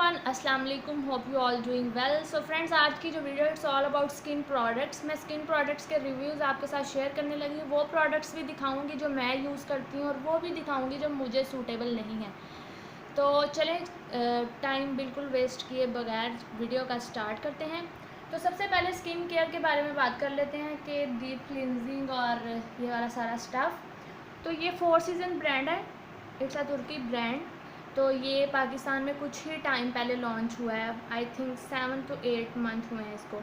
Everyone, अस्सलाम वालेकुम। Hope you all doing well. So friends, आज की जो video it's all about skin products. मैं स्किन प्रोडक्ट्स के रिव्यूज़ आपके साथ शेयर करने लगी हूँ। वो प्रोडक्ट्स भी दिखाऊंगी जो मैं यूज़ करती हूँ और वो भी दिखाऊंगी जो मुझे सूटेबल नहीं है। तो चलें, टाइम बिल्कुल वेस्ट किए बगैर वीडियो का स्टार्ट करते हैं। तो सबसे पहले स्किन केयर के बारे में बात कर लेते हैं कि डीप क्लिनजिंग और ये वाला सारा स्टफ़। तो ये 4 सीज़न ब्रांड है, इट्स अ तुर्की ब्रांड। तो ये पाकिस्तान में कुछ ही टाइम पहले लॉन्च हुआ है, आई थिंक 7 to 8 मंथ हुए हैं इसको।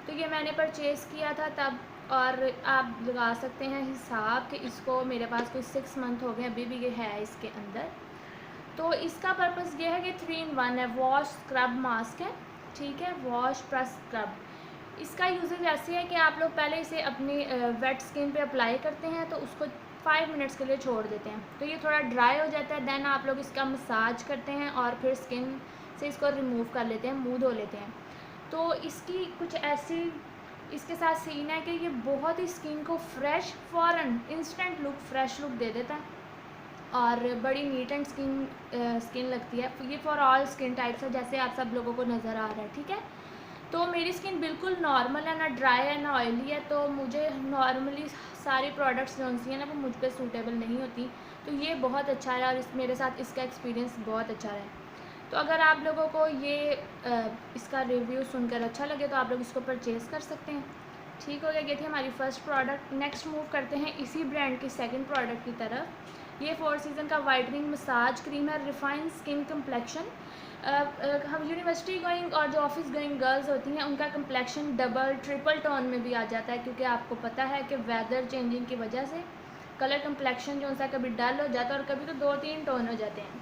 तो ये मैंने परचेज़ किया था तब, और आप लगा सकते हैं हिसाब कि इसको मेरे पास कोई 6 मंथ हो गए, अभी भी ये है इसके अंदर। तो इसका पर्पस ये है कि 3 in 1 है। वॉश स्क्रब मास्क है, ठीक है, वॉश प्लस स्क्रब। इसका यूजेज ऐसे है कि आप लोग पहले इसे अपनी वेट स्किन पे अप्लाई करते हैं, तो उसको 5 मिनट्स के लिए छोड़ देते हैं, तो ये थोड़ा ड्राई हो जाता है। देन आप लोग इसका मसाज करते हैं और फिर स्किन से इसको रिमूव कर लेते हैं, मुंह धो लेते हैं। तो इसकी कुछ ऐसी इसके साथ सीन है कि ये बहुत ही स्किन को फ्रेश, फ़ौरन इंस्टेंट लुक, फ्रेश लुक दे देता है और बड़ी नीट एंड स्किन लगती है। ये फॉर ऑल स्किन टाइप्स है, जैसे आप सब लोगों को नज़र आ रहा है, ठीक है। तो मेरी स्किन बिल्कुल नॉर्मल है, ना ड्राई है ना ऑयली है, तो मुझे नॉर्मली सारी प्रोडक्ट्स जो सी हैं ना वो मुझ पर सूटेबल नहीं होती। तो ये बहुत अच्छा है और मेरे साथ इसका एक्सपीरियंस बहुत अच्छा है। तो अगर आप लोगों को ये इसका रिव्यू सुनकर अच्छा लगे तो आप लोग इसको परचेज़ कर सकते हैं। ठीक हो गया, ये थी हमारी फर्स्ट प्रोडक्ट। नेक्स्ट मूव करते हैं इसी ब्रांड की सेकंड प्रोडक्ट की तरफ। ये 4 सीज़न का वाइटनिंग मसाज क्रीम है, रिफाइंड स्किन कम्प्लेक्शन। हम यूनिवर्सिटी गोइंग और जो ऑफिस गोइंग गर्ल्स होती हैं उनका कम्प्लेक्शन डबल ट्रिपल टोन में भी आ जाता है, क्योंकि आपको पता है कि वेदर चेंजिंग की वजह से कलर कम्प्लेक्शन जो सा कभी डल हो जाता है और कभी तो 2-3 टोन हो जाते हैं,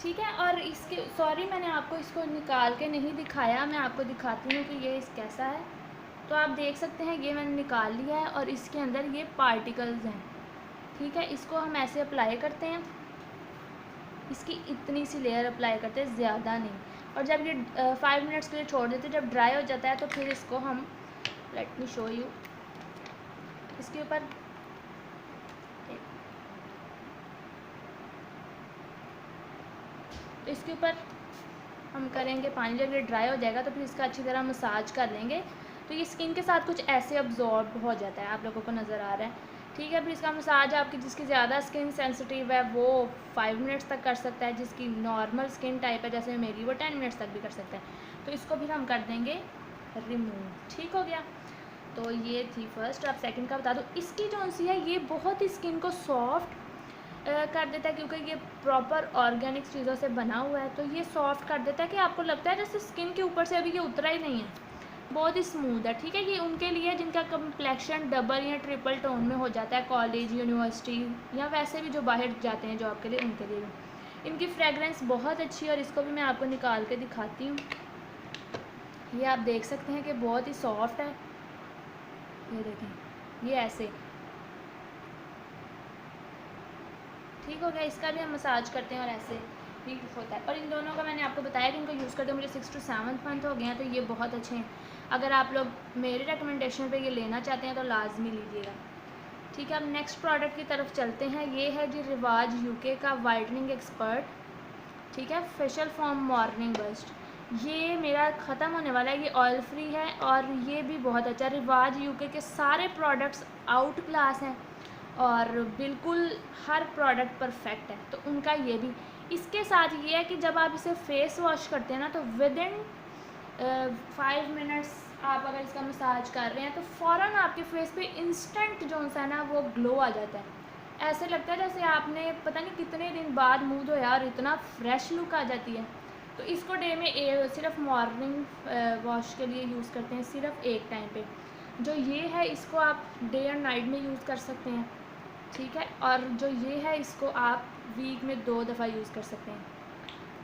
ठीक है। और इसके सॉरी, मैंने आपको इसको निकाल के नहीं दिखाया, मैं आपको दिखाती हूँ कि ये कैसा है। तो आप देख सकते हैं ये मैंने निकाल लिया है और इसके अंदर ये पार्टिकल्स हैं, ठीक है। इसको हम ऐसे अप्लाई करते हैं, इसकी इतनी सी लेयर अप्लाई करते हैं, ज़्यादा नहीं। और जब ये 5 मिनट्स के लिए छोड़ देते हैं, जब ड्राई हो जाता है तो फिर इसको हम, लेट मी शो यू, इसके ऊपर तो इसके ऊपर हम करेंगे पानी। जब ये ड्राई हो जाएगा तो फिर इसका अच्छी तरह मसाज कर लेंगे, तो ये स्किन के साथ कुछ ऐसे अब्जॉर्ब हो जाता है, आप लोगों को नज़र आ रहा है, ठीक है। फिर इसका मसाज आपकी जिसकी ज़्यादा स्किन सेंसिटिव है वो 5 मिनट्स तक कर सकता है, जिसकी नॉर्मल स्किन टाइप है जैसे मेरी वो 10 मिनट्स तक भी कर सकता है। तो इसको फिर हम कर देंगे रिमूव, ठीक हो गया। तो ये थी फर्स्ट। अब सेकंड का बता दो। इसकी जो सी है ये बहुत ही स्किन को सॉफ्ट कर देता है, क्योंकि ये प्रॉपर ऑर्गेनिक चीज़ों से बना हुआ है, तो ये सॉफ्ट कर देता है कि आपको लगता है जैसे स्किन के ऊपर से अभी ये उतरा ही नहीं है, बहुत ही स्मूथ है, ठीक है। ये उनके लिए जिनका कम्प्लेक्शन डबल या ट्रिपल टोन में हो जाता है, कॉलेज, यूनिवर्सिटी या वैसे भी जो बाहर जाते हैं जॉब के लिए, उनके लिए भी। इनकी फ्रेगरेंस बहुत अच्छी है और इसको भी मैं आपको निकाल के दिखाती हूँ। ये आप देख सकते हैं कि बहुत ही सॉफ्ट है, ये देखें, ये ऐसे, ठीक हो गया। इसका भी हम मसाज करते हैं और ऐसे भी होता है। और इन दोनों का मैंने आपको बताया कि इनको यूज़ करते मुझे 6 to 7 मंथ हो गए हैं, तो ये बहुत अच्छे हैं। अगर आप लोग मेरे रिकमेंडेशन पे ये लेना चाहते हैं तो लाजमी लीजिएगा, ठीक है। अब नेक्स्ट प्रोडक्ट की तरफ चलते हैं। ये है जी रिवाज यूके का वाइटनिंग एक्सपर्ट, ठीक है, फेशियल फॉर्म मॉर्निंग बस्ट। ये मेरा ख़त्म होने वाला है, ये ऑयल फ्री है और ये भी बहुत अच्छा। रिवाज यूके के सारे प्रोडक्ट्स आउट क्लास हैं और बिल्कुल हर प्रोडक्ट परफेक्ट है, तो उनका ये भी। इसके साथ ये है कि जब आप इसे फेस वॉश करते हैं ना, तो विद इन 5 मिनट्स आप अगर इसका मसाज कर रहे हैं तो फ़ौरन आपके फेस पे इंस्टेंट जो सा ना वो ग्लो आ जाता है। ऐसे लगता है जैसे आपने पता नहीं कितने दिन बाद मुँह धोया और इतना फ्रेश लुक आ जाती है। तो इसको डे में सिर्फ मॉर्निंग वॉश के लिए यूज़ करते हैं, सिर्फ एक टाइम पे। जो ये है इसको आप डे और नाइट में यूज़ कर सकते हैं, ठीक है। और जो ये है इसको आप वीक में 2 दफ़ा यूज़ कर सकते हैं,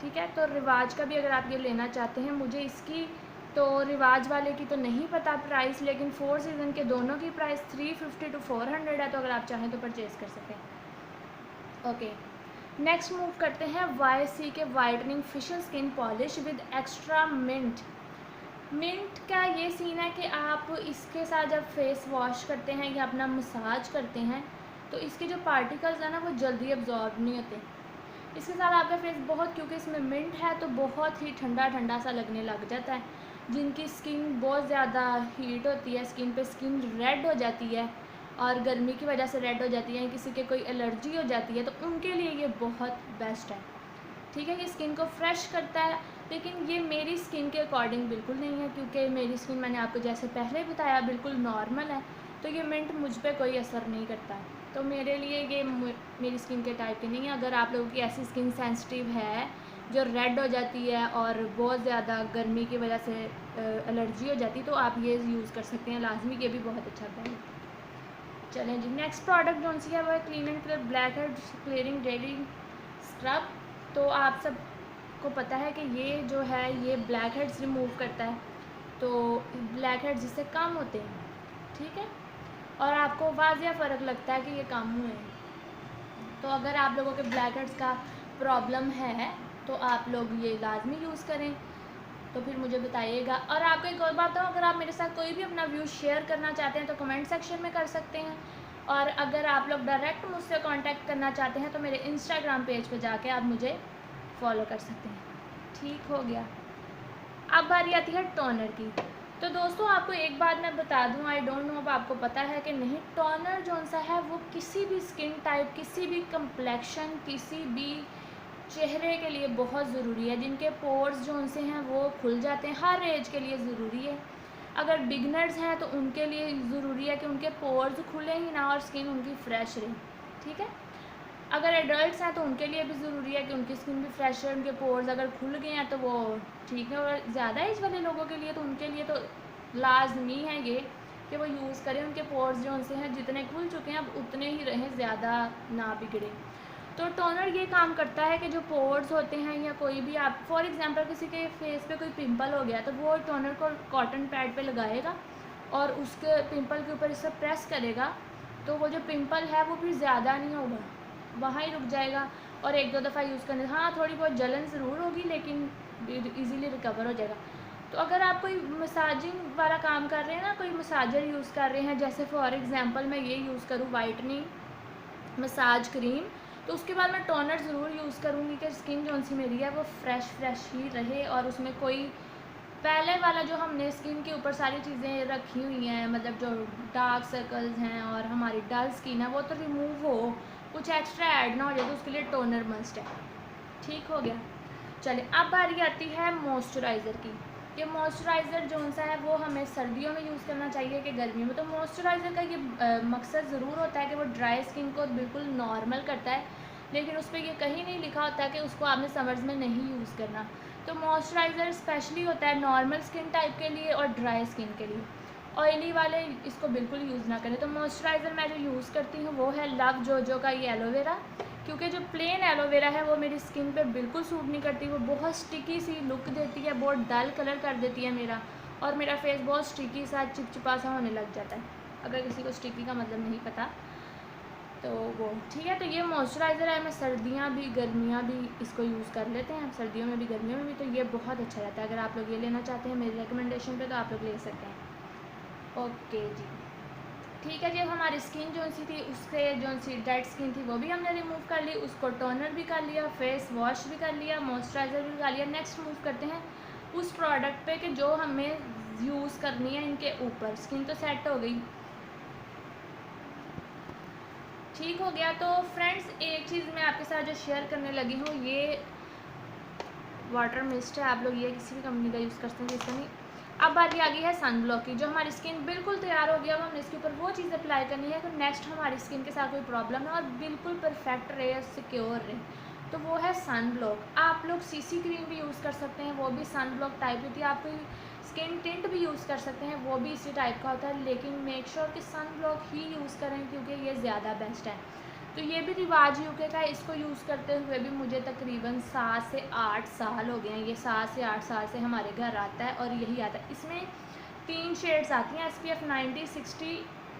ठीक है। तो रिवाज का भी अगर आप ये लेना चाहते हैं, मुझे इसकी तो रिवाज वाले की तो नहीं पता प्राइस, लेकिन 4 सीज़न के दोनों की प्राइस 350 to 400 है, तो अगर आप चाहें तो परचेज़ कर सकते हैं। ओके, नेक्स्ट मूव करते हैं YC के whitening facial skin polish with extra mint. Mint का ये सीन है कि आप इसके साथ जब फेस वॉश करते हैं या अपना मसाज करते हैं तो इसके जो पार्टिकल्स हैं ना वो जल्दी अब्जॉर्ब नहीं होते। इसके साथ आपका फेस बहुत, क्योंकि इसमें मिंट है तो बहुत ही ठंडा ठंडा सा लगने लग जाता है। जिनकी स्किन बहुत ज़्यादा हीट होती है, स्किन पे स्किन रेड हो जाती है और गर्मी की वजह से रेड हो जाती है, किसी के कोई एलर्जी हो जाती है, तो उनके लिए ये बहुत बेस्ट है। ठीक है, ये स्किन को फ्रेश करता है, लेकिन ये मेरी स्किन के अकॉर्डिंग बिल्कुल नहीं है, क्योंकि मेरी स्किन मैंने आपको जैसे पहले बताया बिल्कुल नॉर्मल है, तो ये मिंट मुझ पर कोई असर नहीं करता है। तो मेरे लिए ये मेरी स्किन के टाइप की नहीं है। अगर आप लोगों की ऐसी स्किन सेंसिटिव है जो रेड हो जाती है और बहुत ज़्यादा गर्मी की वजह से एलर्जी हो जाती है, तो आप ये यूज़ कर सकते हैं लाजमी, ये भी बहुत अच्छा ब्रांड है। चलें जी, नेक्स्ट प्रोडक्ट जो सी है वो है clean and clear black head clearing daily scrub. तो आप सबको पता है कि ये जो है ये ब्लैक हेड्स रिमूव करता है, तो ब्लैक हेड्स जिससे कम होते हैं, ठीक है, और आपको वाज़िया फ़र्क लगता है कि ये कम हुए हैं। तो अगर आप लोगों के ब्लैक हेड्स का प्रॉब्लम है तो आप लोग ये लाजमी यूज़ करें, तो फिर मुझे बताइएगा। और आपको एक और बात बताऊँ, अगर आप मेरे साथ कोई भी अपना व्यू शेयर करना चाहते हैं तो कमेंट सेक्शन में कर सकते हैं, और अगर आप लोग डायरेक्ट मुझसे कांटेक्ट करना चाहते हैं तो मेरे इंस्टाग्राम पेज पे जाके आप मुझे फॉलो कर सकते हैं। ठीक हो गया। अब बारी आती है टोनर की। तो दोस्तों आपको एक बात मैं बता दूं, आई डोंट नो अब आपको पता है कि नहीं, टोनर जो सा है वो किसी भी स्किन टाइप, किसी भी कम्प्लेक्शन, किसी भी चेहरे के लिए बहुत ज़रूरी है। जिनके पोर्स जो उनसे हैं वो खुल जाते हैं, हर एज के लिए ज़रूरी है। अगर बिगनर्स हैं तो उनके लिए ज़रूरी है कि उनके पोर्स खुले ही ना और स्किन उनकी फ्रेश रहे, ठीक है। अगर एडल्ट्स हैं तो उनके लिए भी ज़रूरी है कि उनकी स्किन भी फ्रेश है, उनके पोर्स अगर खुल गए हैं तो वो ठीक है। और ज़्यादा एज वाले लोगों के लिए तो उनके लिए तो लाजमी है ये कि वो यूज़ करें, उनके पोर्स जो उनसे हैं जितने खुल चुके हैं अब उतने ही रहें, ज़्यादा ना बिगड़े। तो टोनर ये काम करता है कि जो पोर्स होते हैं या कोई भी, आप फॉर एग्जांपल किसी के फेस पे कोई पिंपल हो गया तो वो टोनर को कॉटन पैड पे लगाएगा और उसके पिंपल के ऊपर इसे प्रेस करेगा, तो वो जो पिंपल है वो फिर ज़्यादा नहीं होगा, वहाँ ही रुक जाएगा। और एक दो दफ़ा यूज़ करने, हाँ थोड़ी बहुत जलन ज़रूर होगी लेकिन ईज़िली रिकवर हो जाएगा। तो अगर आप कोई मसाजिंग वाला काम कर रहे हैं ना, कोई मसाजर यूज़ कर रहे हैं, जैसे फॉर एग्ज़ाम्पल मैं ये यूज़ करूँ वाइटनिंग मसाज क्रीम, तो उसके बाद मैं टोनर ज़रूर यूज़ करूँगी कि स्किन जो सी मेरी है वो फ्रेश ही रहे और उसमें कोई पहले वाला जो हमने स्किन के ऊपर सारी चीज़ें रखी हुई हैं, मतलब जो डार्क सर्कल्स हैं और हमारी डल स्किन है वो तो रिमूव हो, कुछ एक्स्ट्रा ऐड ना हो जाए, तो उसके लिए टोनर मस्ट है। ठीक हो गया। चलिए अब बारी आती है मॉइस्चराइज़र की। ये मॉइस्चराइज़र जो सा है वो हमें सर्दियों में यूज़ करना चाहिए कि गर्मियों में। तो मॉइस्चराइज़र का ये मकसद ज़रूर होता है कि वो ड्राई स्किन को बिल्कुल नॉर्मल करता है, लेकिन उस पर ये कहीं नहीं लिखा होता है कि उसको आपने समर्स में नहीं यूज़ करना। तो मॉइस्चराइज़र स्पेशली होता है नॉर्मल स्किन टाइप के लिए और ड्राई स्किन के लिए, ऑयली वाले इसको बिल्कुल यूज़ ना करें। तो मॉइस्चराइज़र मैं जो यूज़ करती हूँ वो है लव जोजो का ये एलोवेरा, क्योंकि जो प्लेन एलोवेरा है वो मेरी स्किन पे बिल्कुल सूट नहीं करती, वो बहुत स्टिकी सी लुक देती है, बहुत डल कलर कर देती है मेरा, और मेरा फेस बहुत स्टिकी सा चिपचिपा सा होने लग जाता है, अगर किसी को स्टिकी का मतलब नहीं पता तो वो ठीक है। तो ये मॉइस्चराइज़र है, मैं सर्दियाँ भी गर्मियाँ भी इसको यूज़ कर लेते हैं, सर्दियों में भी गर्मियों में भी, तो ये बहुत अच्छा रहता है। अगर आप लोग ये लेना चाहते हैं मेरी रिकमेंडेशन पे तो आप लोग ले सकते हैं। ओके जी, ठीक है जी। हमारी स्किन जो सी थी उससे जो सी डेड स्किन थी वो भी हमने रिमूव कर ली, उसको टोनर भी कर लिया, फेस वॉश भी कर लिया, मॉइस्चराइज़र भी कर लिया। नेक्स्ट मूव करते हैं उस प्रोडक्ट पे कि जो हमें यूज़ करनी है इनके ऊपर। स्किन तो सेट हो गई, ठीक हो गया। तो फ्रेंड्स एक चीज़ मैं आपके साथ जो शेयर करने लगी हूँ, ये वाटर मिस्ट है, आप लोग ये किसी भी कंपनी का यूज़ कर सकते हैं, इसका नहीं। अब बारी आ गई है सन ब्लॉक की। जो हमारी स्किन बिल्कुल तैयार हो गया, अब हमने इसके ऊपर वो चीज़ अप्लाई करनी है तो नेक्स्ट हमारी स्किन के साथ कोई प्रॉब्लम है और बिल्कुल परफेक्ट रहे, सिक्योर रहे, तो वो है सन ब्लॉक। आप लोग सीसी क्रीम भी यूज़ कर सकते हैं, वो भी सन ब्लॉक टाइप होती है। आप कोई स्किन टिंट भी यूज़ कर सकते हैं, वो भी इसी टाइप का होता है, लेकिन मेक श्योर कि सन ब्लॉक ही यूज़ करें क्योंकि ये ज़्यादा बेस्ट है। तो ये भी रिवाज यूके का है, इसको यूज़ करते हुए भी मुझे तकरीबन 7 से 8 साल हो गए हैं। ये 7 से 8 साल से हमारे घर आता है और यही आता है। इसमें 3 शेड्स आती हैं, SPF 90, 60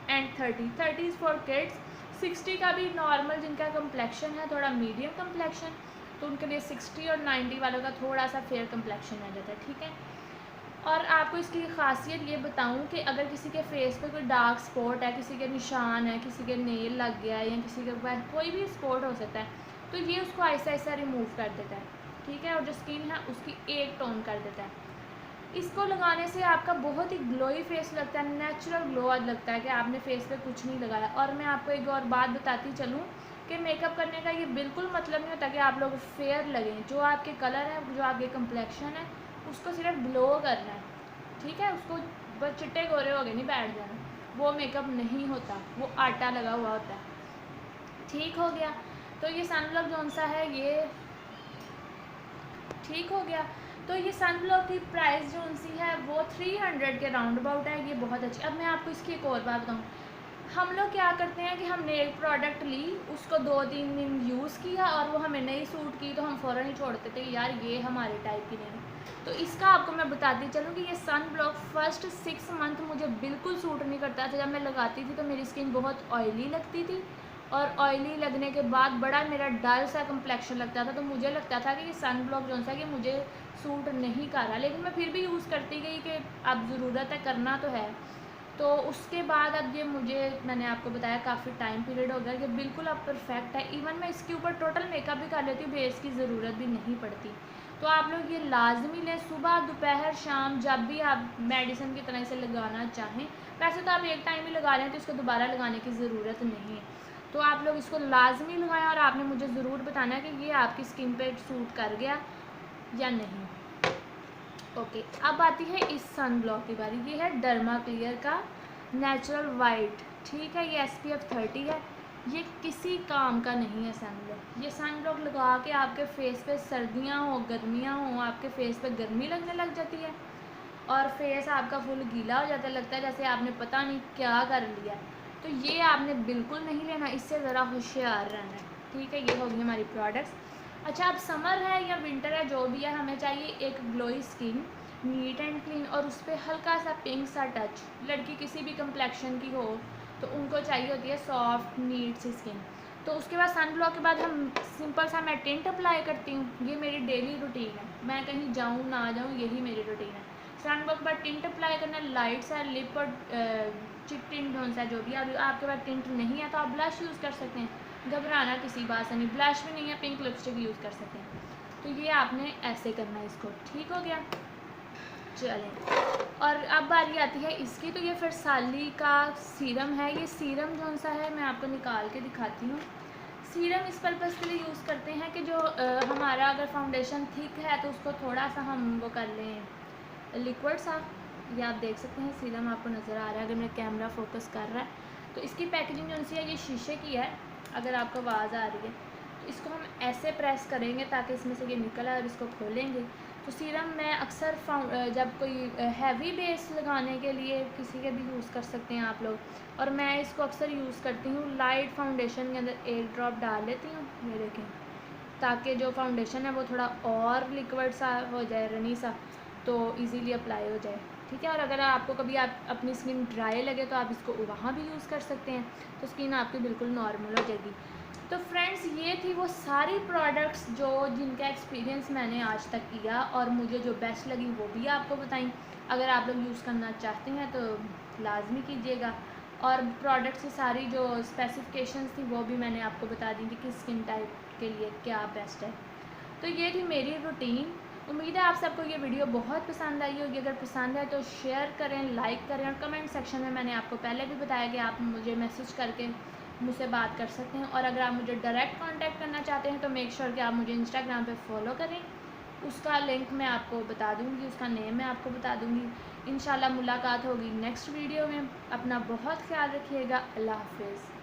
एंड 30। 30 फॉर किड्स, 60 का भी नॉर्मल जिनका कम्प्लेक्शन है, थोड़ा मीडियम कम्प्लेक्शन, तो उनके लिए 60, और 90 वालों का थोड़ा सा फेयर कम्प्लेक्शन आ जाता है, ठीक है। और आपको इसकी खासियत ये बताऊं कि अगर किसी के फेस पे कोई डार्क स्पॉट है, किसी के निशान है, किसी के नेल लग गया है या किसी के ऊपर कोई भी स्पॉट हो सकता है, तो ये उसको आहिस्ता आहिस्ता रिमूव कर देता है, ठीक है, और जो स्किन है उसकी एक टोन कर देता है। इसको लगाने से आपका बहुत ही ग्लोई फेस लगता है, नेचुरल ग्लो लगता है कि आपने फेस पे कुछ नहीं लगाया। और मैं आपको एक और बात बताती चलूँ कि मेकअप करने का ये बिल्कुल मतलब नहीं होता कि आप लोग फेयर लगें। जो आपके कलर है, जो आपके कम्प्लेक्शन है, उसको सिर्फ ग्लो करना है, ठीक है। उसको बस चिट्टे गोरे हो गए नहीं बैठ जाना, वो मेकअप नहीं होता, वो आटा लगा हुआ होता है, ठीक हो गया। तो ये सनब्लॉक जौन सा है ये ठीक हो गया। तो ये सनब्लॉक की प्राइस जो सी है वो 300 के राउंड अबाउट है। ये बहुत अच्छी। अब मैं आपको इसकी एक और बात बताऊँ, हम लोग क्या करते हैं कि हमने एक प्रोडक्ट ली, उसको 2-3 दिन यूज़ किया और वो हमें नहीं सूट की तो हम फ़ौरन ही छोड़ देते कि यार ये हमारे टाइप की नहीं है। तो इसका आपको मैं बताती चलूँ कि ये सन ब्लॉक फर्स्ट 6 मंथ मुझे बिल्कुल सूट नहीं करता था। जब मैं लगाती थी तो मेरी स्किन बहुत ऑयली लगती थी और ऑयली लगने के बाद बड़ा मेरा डल सा कम्प्लेक्शन लगता था। तो मुझे लगता था कि ये सन ब्लॉक जो सा कि मुझे सूट नहीं कर रहा, लेकिन मैं फिर भी यूज़ करती गई कि अब ज़रूरत है, करना तो है। तो उसके बाद अब ये मुझे, मैंने आपको बताया, काफ़ी टाइम पीरियड हो गया कि बिल्कुल अब परफेक्ट है। इवन मैं इसके ऊपर टोटल मेकअप भी कर लेती हूँ, बेस की ज़रूरत भी नहीं पड़ती। तो आप लोग ये लाजमी लें, सुबह दोपहर शाम, जब भी आप मेडिसिन की तरह से लगाना चाहें। वैसे तो आप एक टाइम ही लगा लें तो इसको दोबारा लगाने की ज़रूरत नहीं है। तो आप लोग इसको लाजमी लगाएं और आपने मुझे ज़रूर बताना है कि ये आपकी स्किन पे सूट कर गया या नहीं। ओके, अब आती है इस सन ब्लॉक की बारी। ये है डर्मा क्लियर का नेचुरल वाइट, ठीक है। ये SPF 30 है। ये किसी काम का नहीं है सन ब्लॉक। ये सन ब्लॉक लगा के आपके फेस पे सर्दियाँ हो गर्मियाँ हो, आपके फेस पे गर्मी लगने लग जाती है और फेस आपका फुल गीला हो जाता है, लगता है जैसे आपने पता नहीं क्या कर लिया। तो ये आपने बिल्कुल नहीं लेना, इससे ज़रा होशियार रहना है, ठीक है। ये होगी हमारी प्रोडक्ट्स। अच्छा, अब समर है या विंटर है, जो भी है, हमें चाहिए एक glowy skin, neat and clean, और उस पर हल्का सा पिंक सा टच। लड़की किसी भी कम्प्लेक्शन की हो तो उनको चाहिए होती है सॉफ्ट नीट सी स्किन। तो उसके बाद सन ब्लॉक के बाद हम सिंपल सा मैं टिंट अप्लाई करती हूँ। ये मेरी डेली रूटीन है, मैं कहीं जाऊँ ना जाऊँ यही मेरी रूटीन है। सन ब्लॉक के बाद टिंट अप्लाई करना, लाइट सा लिप और चिक टिंट कौन सा जो भी आपके पास टिंट नहीं है तो आप ब्लश यूज़ कर सकते हैं। घबराना किसी बात से नहीं, ब्लश भी नहीं है, पिंक लिपस्टिक यूज़ कर सकते हैं। तो ये आपने ऐसे करना है इसको, ठीक हो गया। चलें, और अब बारी आती है इसकी। तो ये फिर साली का सीरम है। ये सीरम कौन सा है मैं आपको निकाल के दिखाती हूँ। सीरम इस पर्पज़ के लिए यूज़ करते हैं कि जो हमारा अगर फाउंडेशन थिक है तो उसको थोड़ा सा हम वो कर लें लिक्विड सा। ये आप देख सकते हैं सीरम आपको नज़र आ रहा है अगर मेरा कैमरा फोकस कर रहा है। तो इसकी पैकेजिंग जो सी है ये शीशे की है, अगर आपको आवाज़ आ रही है। तो इसको हम ऐसे प्रेस करेंगे ताकि इसमें से ये निकल आए और इसको खोलेंगे। तो सीरम मैं अक्सर जब कोई हैवी बेस लगाने के लिए किसी के भी यूज़ कर सकते हैं आप लोग, और मैं इसको अक्सर यूज़ करती हूँ लाइट फाउंडेशन के अंदर एक ड्रॉप डाल लेती हूँ, ये देखें, ताकि जो फाउंडेशन है वो थोड़ा और लिक्विड सा हो जाए, रनी सा, तो इजीली अप्लाई हो जाए, ठीक है। और अगर आपको कभी आप अपनी स्किन ड्राई लगे तो आप इसको वहाँ भी यूज़ कर सकते हैं, तो स्किन आपकी बिल्कुल नॉर्मल हो जाएगी। तो फ्रेंड्स, ये थी वो सारी प्रोडक्ट्स जिनका एक्सपीरियंस मैंने आज तक किया और मुझे जो बेस्ट लगी वो भी आपको बताई। अगर आप लोग यूज़ करना चाहते हैं तो लाजमी कीजिएगा। और प्रोडक्ट्स की सारी जो स्पेसिफिकेशंस थी वो भी मैंने आपको बता दी कि किस स्किन टाइप के लिए क्या बेस्ट है। तो ये थी मेरी रूटीन। उम्मीद है आप सबको ये वीडियो बहुत पसंद आई होगी। अगर पसंद है तो शेयर करें, लाइक करें, और कमेंट सेक्शन में मैंने आपको पहले भी बताया कि आप मुझे मैसेज करके मुझसे बात कर सकते हैं। और अगर आप मुझे डायरेक्ट कांटेक्ट करना चाहते हैं तो मेक श्योर कि आप मुझे इंस्टाग्राम पे फॉलो करें। उसका लिंक मैं आपको बता दूंगी, उसका नेम मैं आपको बता दूंगी। इंशाल्लाह मुलाकात होगी नेक्स्ट वीडियो में। अपना बहुत ख्याल रखिएगा। अल्लाह हाफिज़।